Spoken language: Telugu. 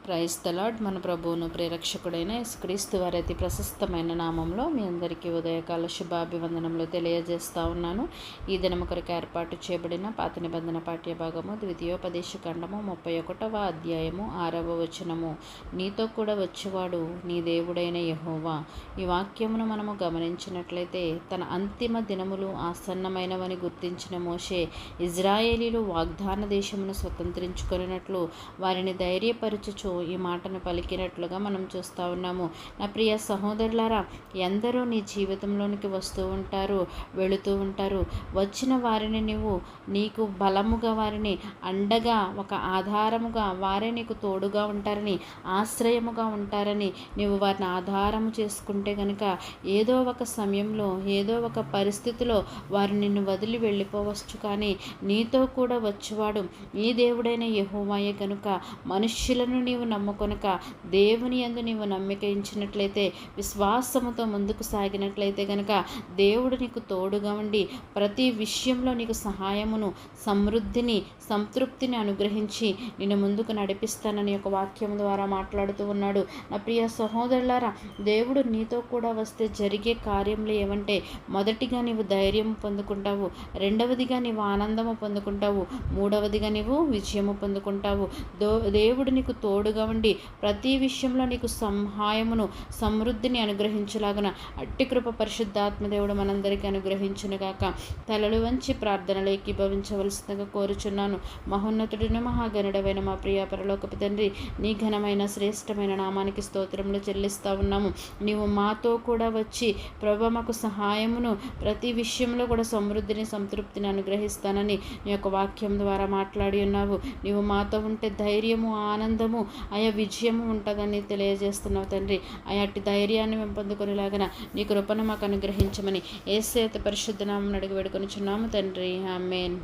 Praise the lord. మన ప్రభువును ప్రేరక్షకుడైన యేసుక్రీస్తు వారి అతి ప్రశస్తమైన నామంలో మీ అందరికీ ఉదయకాల శుభాభివందనములు తెలియజేస్తా ఉన్నాను. ఈ దినము కొరకు ఏర్పాటు చేయబడిన పాత నిబంధన పాఠ్యభాగము ద్వితీయోపదేశ ఖండము 31వ అధ్యాయము 6వ వచనము. నీతో కూడా వచ్చేవాడు నీ దేవుడైన యెహోవా. ఈ వాక్యమును మనము గమనించినట్లయితే తన అంతిమ దినములు ఆసన్నమైనవని గుర్తించిన మోషే ఇజ్రాయేలీలు వాగ్దాన దేశమును స్వతంత్రించుకొనినట్లు వారిని ధైర్యపరచుచు ఈ మాటను పలికినట్లుగా మనం చూస్తూ ఉన్నాము. నా ప్రియ సహోదరులారా, ఎందరో నీ జీవితంలోనికి వస్తూ ఉంటారు, వెళుతూ ఉంటారు. వచ్చిన వారిని నీకు బలముగా, వారిని అండగా, ఒక ఆధారముగా, వారే నీకు తోడుగా ఉంటారని, ఆశ్రయముగా ఉంటారని నీవు వారిని ఆధారము చేసుకుంటే కనుక ఏదో ఒక సమయంలో, ఏదో ఒక పరిస్థితిలో వారు నిన్ను వదిలి వెళ్ళిపోవచ్చు. కానీ నీతో కూడా వచ్చేవాడు ఈ దేవుడైన యెహోవాయే కనుక మనుష్యులను నీవు నమ్ముకొనక దేవుని యందు నీవు నమ్మిక ఉంచినట్లయితే, విశ్వాసముతో ముందుకు సాగినట్లయితే కనుక దేవుడు నీకు తోడుగా ఉండి ప్రతి విషయంలో నీకు సహాయమును, సమృద్ధిని, సంతృప్తిని అనుగ్రహించి నిన్ను ముందుకు నడిపిస్తానని ఒక వాక్యం ద్వారా మాట్లాడుతూ ఉన్నాడు. నా ప్రియ సహోదరులారా, దేవుడు నీతో కూడా వస్తే జరిగే కార్యములు ఏమంటే, మొదటిగా నీవు ధైర్యం పొందుకుంటావు, రెండవదిగా నీవు ఆనందము పొందుకుంటావు, మూడవదిగా నీవు విజయము పొందుకుంటావు. దేవుడు నీకు తోడుగా ఉండి ప్రతి విషయంలో నీకు సహాయమును, సమృద్ధిని అనుగ్రహించలాగున అట్టి కృప పరిశుద్ధాత్మ దేవుడు మనందరికీ అనుగ్రహించునుగాక. తలలు వంచి ప్రార్థనలు ఏకీభవించవలసిందిగా కోరుచున్నాను. మహోన్నతుడిని, మహాగణుడమైన మా ప్రియ పరలోకపు తండ్రి, నీ ఘనమైన శ్రేష్టమైన నామానికి స్తోత్రములు చెల్లిస్తూ ఉన్నాము. నీవు మాతో కూడా వచ్చి ప్రభు మాకు సహాయమును, ప్రతి విషయంలో కూడా సమృద్ధిని, సంతృప్తిని అనుగ్రహిస్తానని నీ యొక్క వాక్యం ద్వారా మాట్లాడి ఉన్నావు. నీవు మాతో ఉంటే ధైర్యము, ఆనందము, ఆయా విజయము ఉంటుందని తెలియజేస్తున్నావు తండ్రి. అట్టి ధైర్యాన్ని మేము పొందుకునేలాగా నీ కృపను మాకు అనుగ్రహించమని యేసు పరిశుద్ధ నామమున అడిగి వేడుకొనుచున్నాము తండ్రి. ఆమేన్.